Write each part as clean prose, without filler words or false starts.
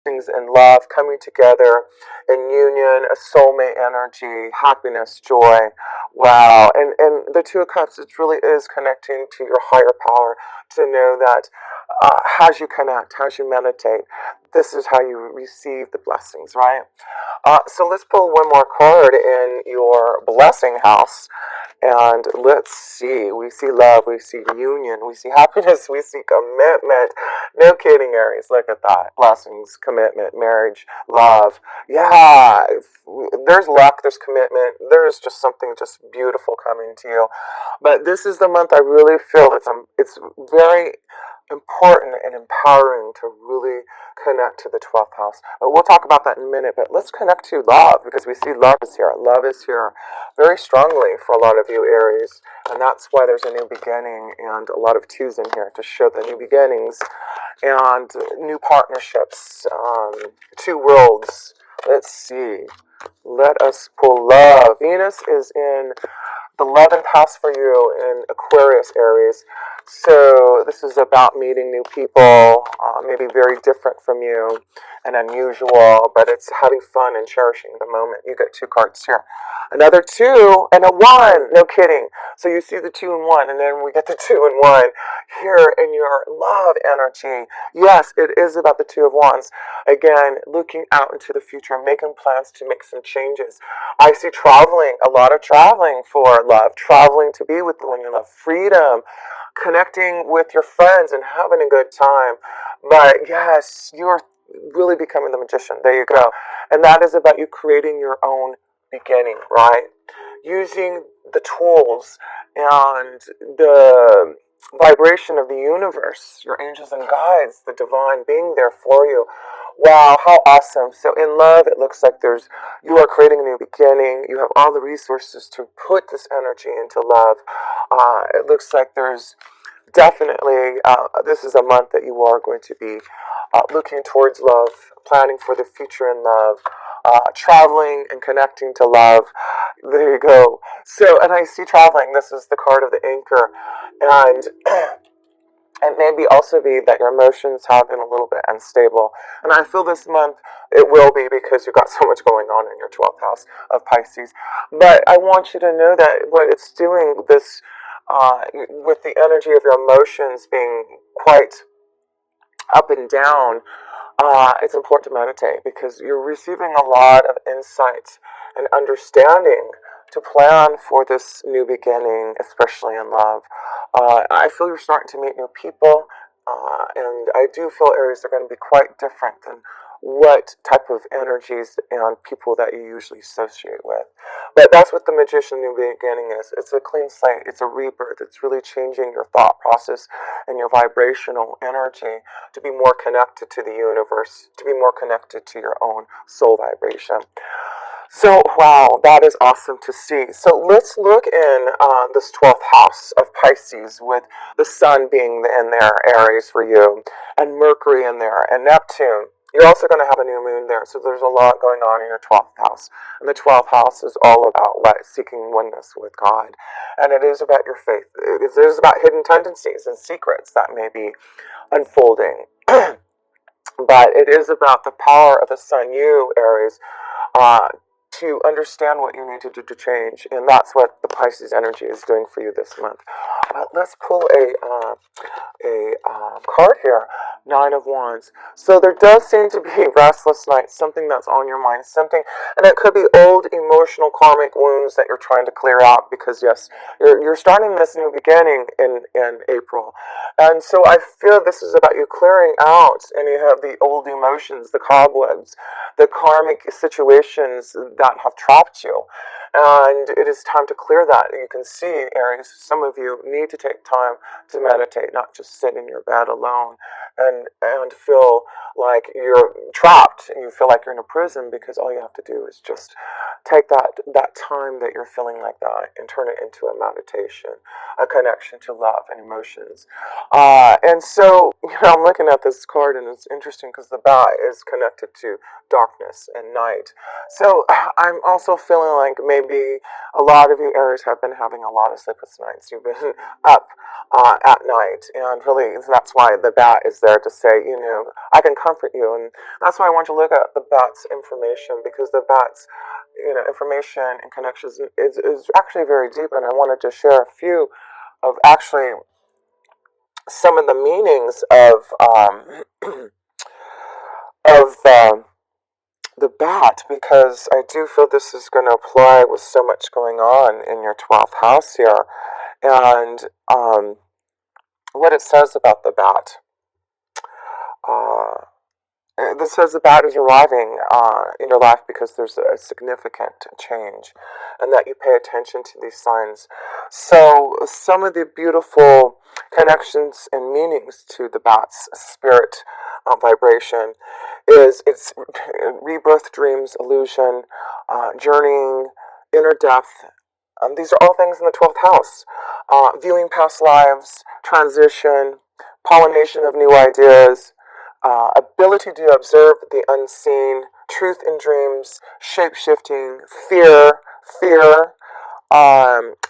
things in love, coming together in union, a soulmate energy, happiness, joy. Wow. And the Two of Cups, it really is connecting to your higher power to know that as you connect, as you meditate, this is how you receive the blessings, right? So let's pull one more card in your blessing house. And let's see. We see love. We see union. We see happiness. We see commitment. No kidding, Aries. Look at that. Blessings, commitment, marriage, love. Yeah. There's luck. There's commitment. There's just something just beautiful coming to you. But this is the month I really feel it's very important and empowering to really connect to the 12th house. But we'll talk about that in a minute. But let's connect to love, because we see love is here. Love is here very strongly for a lot of you, Aries. And that's why there's a new beginning and a lot of twos in here to show the new beginnings and new partnerships, two worlds. Let's see. Let us pull love. Venus is in the 11th house for you in Aquarius, Aries. So this is about meeting new people, maybe very different from you and unusual, but it's having fun and cherishing the moment. You get two cards here. Another two and a one. No kidding. So you see the two and one, and then we get the two and one here in your love energy. Yes, it is about the two of wands. Again, looking out into the future, making plans to make some changes. I see traveling, a lot of traveling for love, traveling to be with the one you love, freedom, connecting with your friends and having a good time. But yes, you're really becoming the magician. There you go. And that is about you creating your own beginning, right? Using the tools and the vibration of the universe, your angels and guides, the divine being there for you. Wow, how awesome. So in love, it looks like you are creating a new beginning. You have all the resources to put this energy into love. It looks like there's definitely, this is a month that you are going to be looking towards love, planning for the future in love, traveling and connecting to love. There you go. So, and I see traveling. This is the card of the anchor. And it may be also be that your emotions have been a little bit unstable. And I feel this month it will be, because you've got so much going on in your 12th house of Pisces. But I want you to know that what it's doing, this with the energy of your emotions being quite up and down, it's important to meditate, because you're receiving a lot of insight and understanding to plan for this new beginning, especially in love. I feel you're starting to meet new people, and I do feel, Aries, are going to be quite different than what type of energies and people that you usually associate with. But that's what the magician new beginning is. It's a clean slate. It's a rebirth. It's really changing your thought process and your vibrational energy to be more connected to the universe, to be more connected to your own soul vibration. So, wow, that is awesome to see. So let's look in this 12th house of Pisces, with the sun being in there, Aries, for you, and Mercury in there, and Neptune. You're also going to have a new moon there, so there's a lot going on in your 12th house. And the 12th house is all about seeking oneness with God. And it is about your faith. It is about hidden tendencies and secrets that may be unfolding. But it is about the power of the sun, you, Aries, to understand what you need to do to change. And that's what the Pisces energy is doing for you this month. Let's pull a card here. Nine of Wands. So there does seem to be restless nights, something that's on your mind, something, and it could be old emotional karmic wounds that you're trying to clear out, because yes, you're starting this new beginning in April. And so I feel this is about you clearing out, and you have the old emotions, the cobwebs, the karmic situations that have trapped you. And it is time to clear that. You can see, Aries, some of you need to take time to meditate, not just sit in your bed alone and feel like you're trapped and you feel like you're in a prison, because all you have to do is just take that time that you're feeling like that and turn it into a meditation, a connection to love and emotions. And so, I'm looking at this card, and it's interesting because the bat is connected to darkness and night. So I'm also feeling like maybe maybe a lot of you Aries have been having a lot of sleepless nights. You've been up at night, and really that's why the bat is there to say, I can comfort you. And that's why I want you to look at the bat's information, because the bat's information and connections is actually very deep. And I wanted to share a few of actually some of the meanings of the bat, because I do feel this is going to apply with so much going on in your 12th house here. And what it says about the bat. This says the bat is arriving in your life because there's a significant change, and that you pay attention to these signs. So some of the beautiful connections and meanings to the bat's spirit vibration is its rebirth, dreams, illusion, journeying, inner depth. These are all things in the 12th house. Viewing past lives, transition, pollination of new ideas, ability to observe the unseen, truth in dreams, shape-shifting, fear,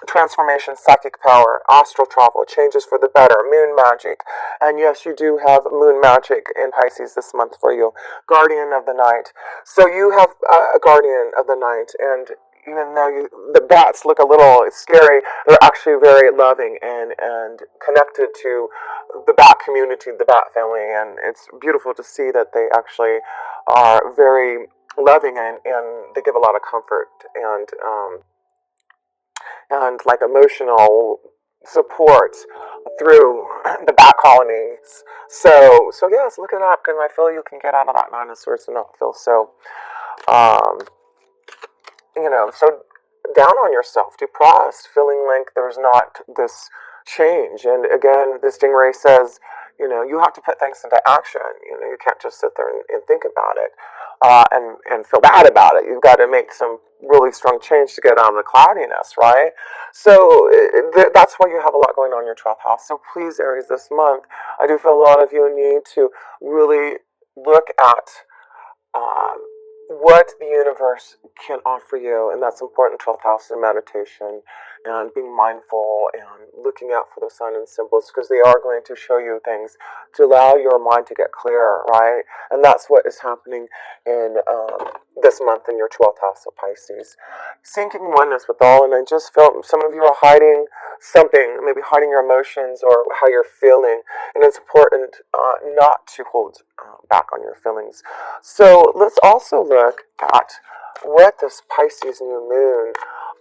transformation, psychic power, astral travel, changes for the better, moon magic. And yes, you do have moon magic in Pisces this month for you. Guardian of the night. So you have a guardian of the night, and even though the bats look a little scary, they're actually very loving and connected to the bat community, the bat family, and it's beautiful to see that they actually are very loving, and they give a lot of comfort and like emotional support through the bat colonies. So yes, look it up, because I feel you can get out of that Nine of Swords and not feel so so down on yourself, depressed, feeling like there's not this change. And again, this stingray says, you have to put things into action. You can't just sit there and think about it and feel bad about it. You've got to make some really strong change to get out of the cloudiness, right? So that's why you have a lot going on in your 12th house. So please, Aries, this month, I do feel a lot of you need to really look at what the universe can offer you, and that's important. 12th house in meditation and being mindful and looking out for those signs and symbols, because they are going to show you things to allow your mind to get clearer, right? And that's what is happening in this month in your 12th house of Pisces. Sinking oneness with all, and I just felt some of you are hiding something, maybe hiding your emotions or how you're feeling, and it's important not to hold back on your feelings. So let's also look at what this Pisces new moon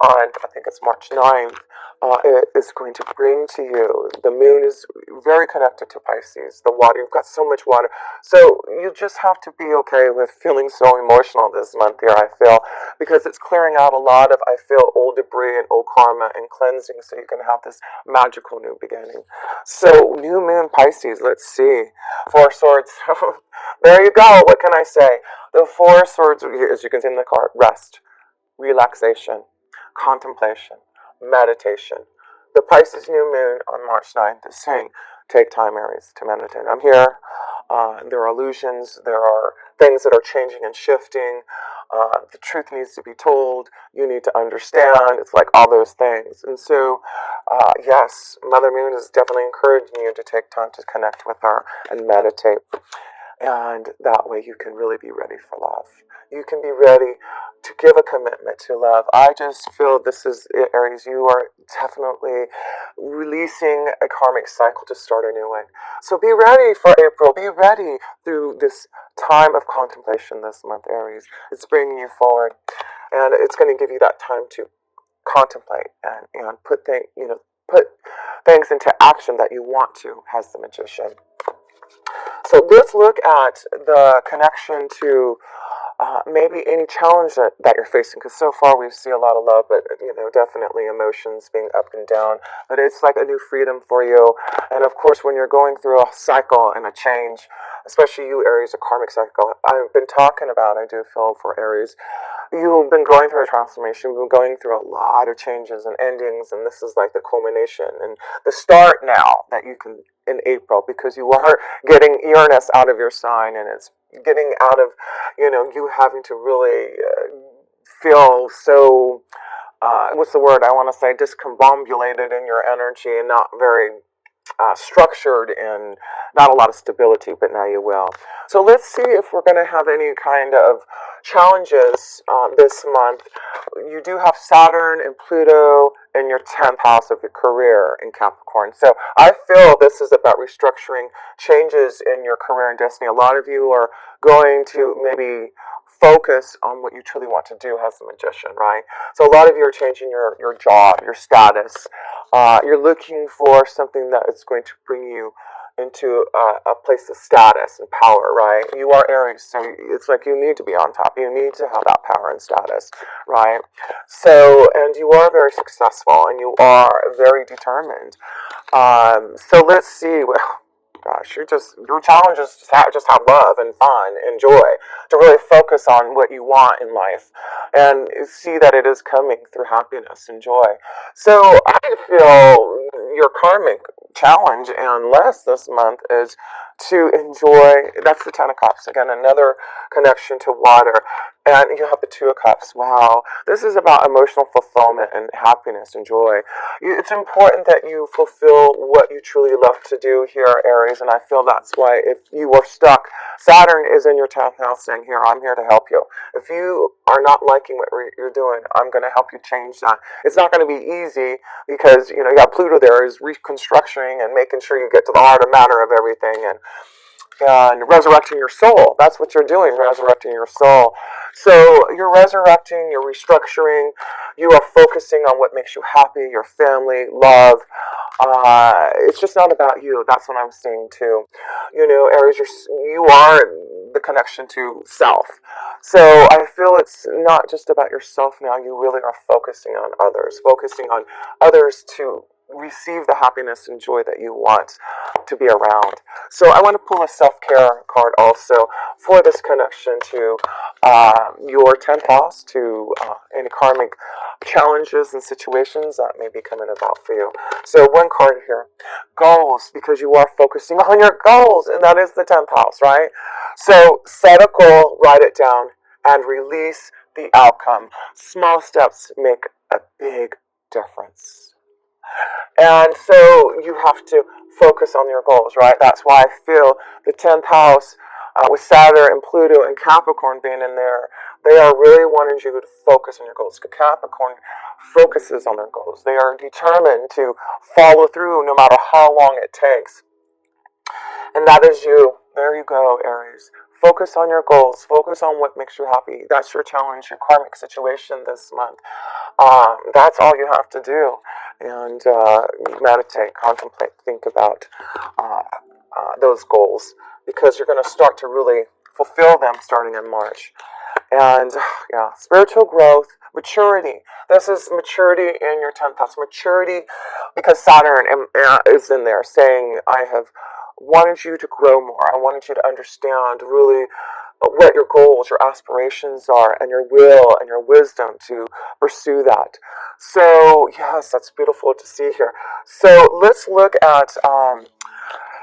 on, I think it's March 9th, is going to bring to you. The moon is very connected to Pisces, the water. You've got so much water. So you just have to be okay with feeling so emotional this month here, I feel, because it's clearing out a lot of, I feel, old debris and old karma and cleansing, so you can have this magical new beginning. So new moon Pisces, let's see. Four Swords. There you go. What can I say? The Four Swords, as you can see in the card, rest, relaxation, contemplation, meditation. The Pisces new moon on March 9th is saying, take time, Aries, to meditate. I'm here. There are illusions. There are things that are changing and shifting. The truth needs to be told. You need to understand. It's like all those things. And so, yes, Mother Moon is definitely encouraging you to take time to connect with her and meditate. And that way you can really be ready for love. You can be ready to give a commitment to love. I just feel this is, Aries, you are definitely releasing a karmic cycle to start a new one. So be ready for April. Be ready through this time of contemplation this month, Aries. It's bringing you forward. And it's going to give you that time to contemplate and put things into action that you want to, as the Magician. So let's look at the connection to maybe any challenge that you're facing, because so far we see a lot of love, but definitely emotions being up and down. But it's like a new freedom for you. And of course, when you're going through a cycle and a change, especially you, Aries, a karmic cycle, I've been talking about, I do feel for Aries, you've been going through a transformation. You've been going through a lot of changes and endings, and this is like the culmination and the start now that you can in April, because you are getting Uranus out of your sign, and it's getting out of you having to really feel so what's the word I want to say, discombobulated in your energy and not very structured and not a lot of stability, but now you will. So let's see if we're going to have any kind of challenges this month. You do have Saturn and Pluto in your 10th house of your career in Capricorn. So I feel this is about restructuring changes in your career and destiny. A lot of you are going to maybe focus on what you truly want to do as a magician, right? So a lot of you are changing your job, your status. You're looking for something that is going to bring you into a place of status and power, right? You are Aries, so it's like you need to be on top. You need to have that power and status, right? So, and you are very successful, and you are very determined. So let's see. Well, gosh, your challenge is just have love and fun and joy to really focus on what you want in life and see that it is coming through happiness and joy. So I feel your karmic challenge and less this month is to enjoy. That's the Ten of Cups again, another connection to water. And you have the Two of Cups. Wow, this is about emotional fulfillment and happiness and joy. It's important that you fulfill what you truly love to do here, Aries, and I feel that's why if you are stuck, Saturn is in your 10th house saying, here, I'm here to help you. If you are not liking what you're doing, I'm going to help you change that. It's not going to be easy because, you got Pluto there is reconstructing and making sure you get to the heart and matter of everything and resurrecting your soul. That's what you're doing, resurrecting your soul. So you're resurrecting, you're restructuring, you are focusing on what makes you happy, your family, love. It's just not about you. That's what I'm saying too. Aries, you are the connection to self. So I feel it's not just about yourself now. You really are focusing on others to receive the happiness and joy that you want to be around. So I want to pull a self-care card also for this connection to your 10th house, to any karmic challenges and situations that may be coming about for you. So one card here, goals, because you are focusing on your goals, and that is the 10th house, right? So set a goal, write it down, and release the outcome. Small steps make a big difference. And so you have to focus on your goals, right? That's why I feel the 10th house with Saturn and Pluto and Capricorn being in there, they are really wanting you to focus on your goals. Capricorn focuses on their goals. They are determined to follow through no matter how long it takes. And that is you. There you go, Aries. Focus on your goals. Focus on what makes you happy. That's your challenge, your karmic situation this month. That's all you have to do. And meditate, contemplate, think about those goals, because you're going to start to really fulfill them starting in March. And yeah, spiritual growth, maturity. This is maturity in your 10th house. Maturity, because Saturn is in there saying, I have wanted you to grow more. I wanted you to understand really what your goals, your aspirations are, and your will and your wisdom to pursue that. So yes, that's beautiful to see here. So let's look at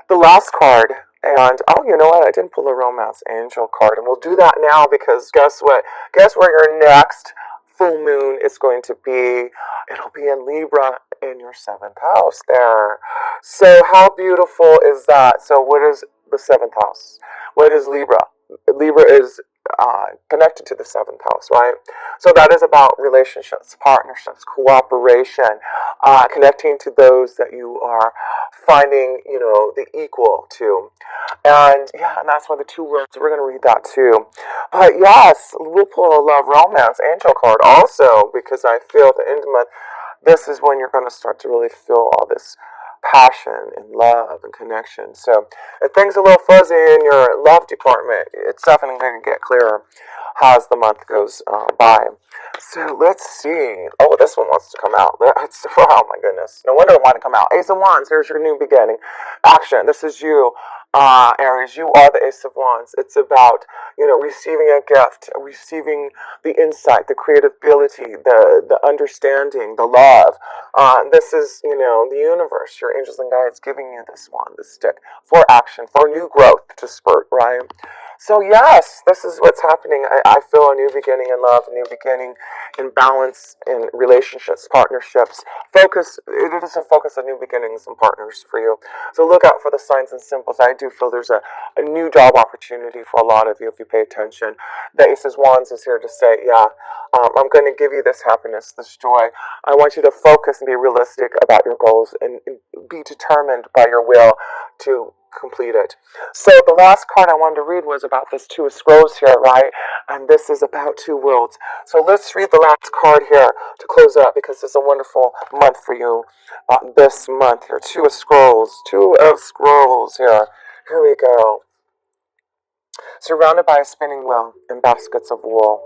the last card. And oh, you know what? I didn't pull a romance angel card, and we'll do that now because guess what? Guess where your next full moon is going to be? It'll be in Libra in your 7th house there. So how beautiful is that? So what is the 7th house? What is Libra? Libra is connected to the 7th house, right? So that is about relationships, partnerships, cooperation, connecting to those that you are finding, the equal to. And yeah, and that's why the two words, we're going to read that too. But yes, we'll pull a love romance angel card also, because I feel at the end of the month, this is when you're going to start to really feel all this passion and love and connection. So if things are a little fuzzy in your love department, it's definitely going to get clearer as the month goes by. So let's see. Oh, this one wants to come out. Oh my goodness. No wonder it wanted to come out. Ace of Wands. Here's your new beginning. Action. This is you. Aries, you are the Ace of Wands. It's about, receiving a gift, receiving the insight, the creativity, the understanding, the love. This is, the universe, your angels and guides giving you this wand, this stick, for action, for new growth to spurt, right? So yes, this is what's happening. I feel a new beginning in love, a new beginning in balance, in relationships, partnerships. It is a focus of new beginnings and partners for you. So look out for the signs and symbols. I do feel there's a new job opportunity for a lot of you if you pay attention. The Ace of Wands is here to say, yeah, I'm going to give you this happiness, this joy. I want you to focus and be realistic about your goals and be determined by your will to complete it. So the last card I wanted to read was about this Two of Scrolls here, right? And this is about two worlds. So let's read the last card here to close it up because it's a wonderful month for you this month here. Two of Scrolls. Two of Scrolls here. Here we go. Surrounded by a spinning wheel and baskets of wool.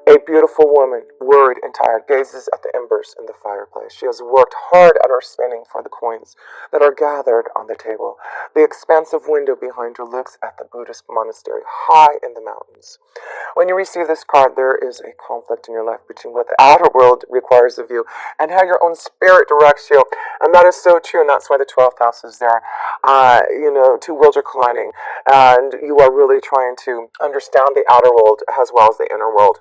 A beautiful woman, worried and tired, gazes at the embers in the fireplace. She has worked hard at her spinning for the coins that are gathered on the table. The expansive window behind her looks at the Buddhist monastery high in the mountains. When you receive this card, there is a conflict in your life between what the outer world requires of you and how your own spirit directs you. And that is so true, and that's why the 12th house is there. Two worlds are colliding, and you are really trying to understand the outer world as well as the inner world.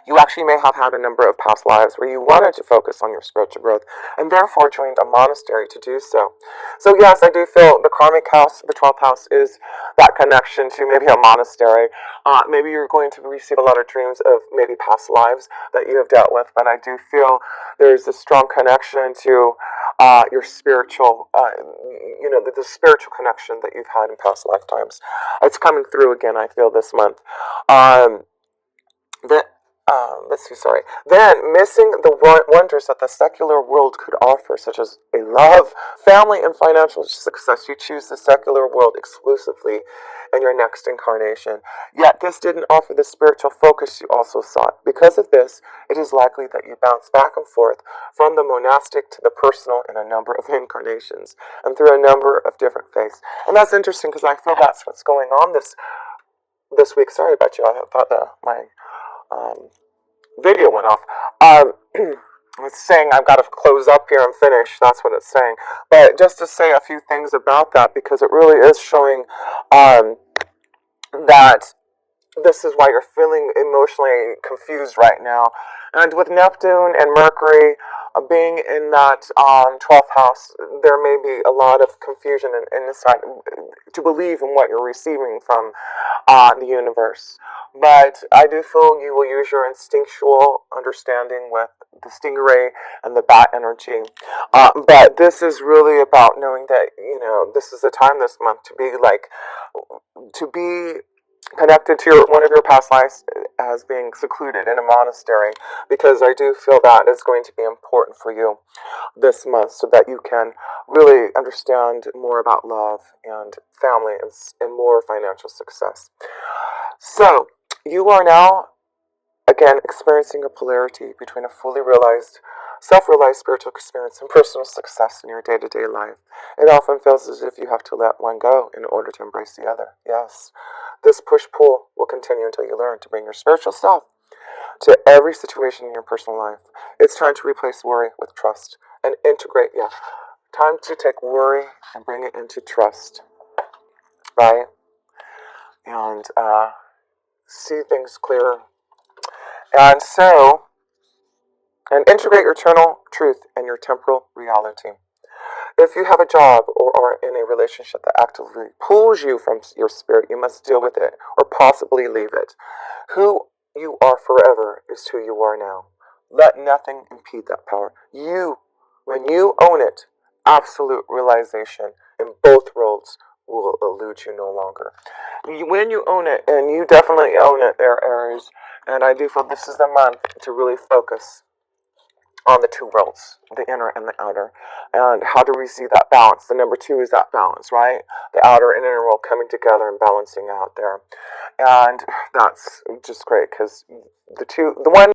You actually may have had a number of past lives where you wanted to focus on your spiritual growth and therefore joined a monastery to do so. So yes, I do feel the karmic house, the 12th house, is that connection to maybe a monastery. Maybe you're going to receive a lot of dreams of maybe past lives that you have dealt with, but I do feel there's a strong connection to your spiritual, the spiritual connection that you've had in past lifetimes. It's coming through again, I feel, this month. Um, the, let's see, sorry. Then, missing the wonders that the secular world could offer, such as a love, family, and financial success, you choose the secular world exclusively in your next incarnation. Yet, this didn't offer the spiritual focus you also sought. Because of this, it is likely that you bounce back and forth from the monastic to the personal in a number of incarnations and through a number of different faiths. And that's interesting because I feel that's what's going on this week. Sorry about you. I thought that my video went off. It's saying I've got to close up here and finish. That's what it's saying. But just to say a few things about that, because it really is showing that this is why you're feeling emotionally confused right now. And with Neptune and Mercury being in that 12th house, there may be a lot of confusion and insight to believe in what you're receiving from the universe. But I do feel you will use your instinctual understanding with the stingray and the bat energy. But this is really about knowing that, this is a time this month to be connected to one of your past lives as being secluded in a monastery, because I do feel that is going to be important for you this month so that you can really understand more about love and family and more financial success. So, you are now, again, experiencing a polarity between a fully realized, self-realized spiritual experience and personal success in your day-to-day life. It often feels as if you have to let one go in order to embrace the other. Yes, this push-pull will continue until you learn to bring your spiritual self to every situation in your personal life. It's time to replace worry with trust and integrate, time to take worry and bring it into trust, right? And see things clearer. And integrate your eternal truth and your temporal reality. If you have a job or are in a relationship that actively pulls you from your spirit, you must deal with it or possibly leave it. Who you are forever is who you are now. Let nothing impede that power. When you own it, absolute realization in both worlds will elude you no longer. When you own it, and you definitely own it there, Aries, and I do feel this is the month to really focus on the two worlds, the inner and the outer, and how do we see that balance? The number two is that balance, right? The outer and inner world coming together and balancing out there. And that's just great because the one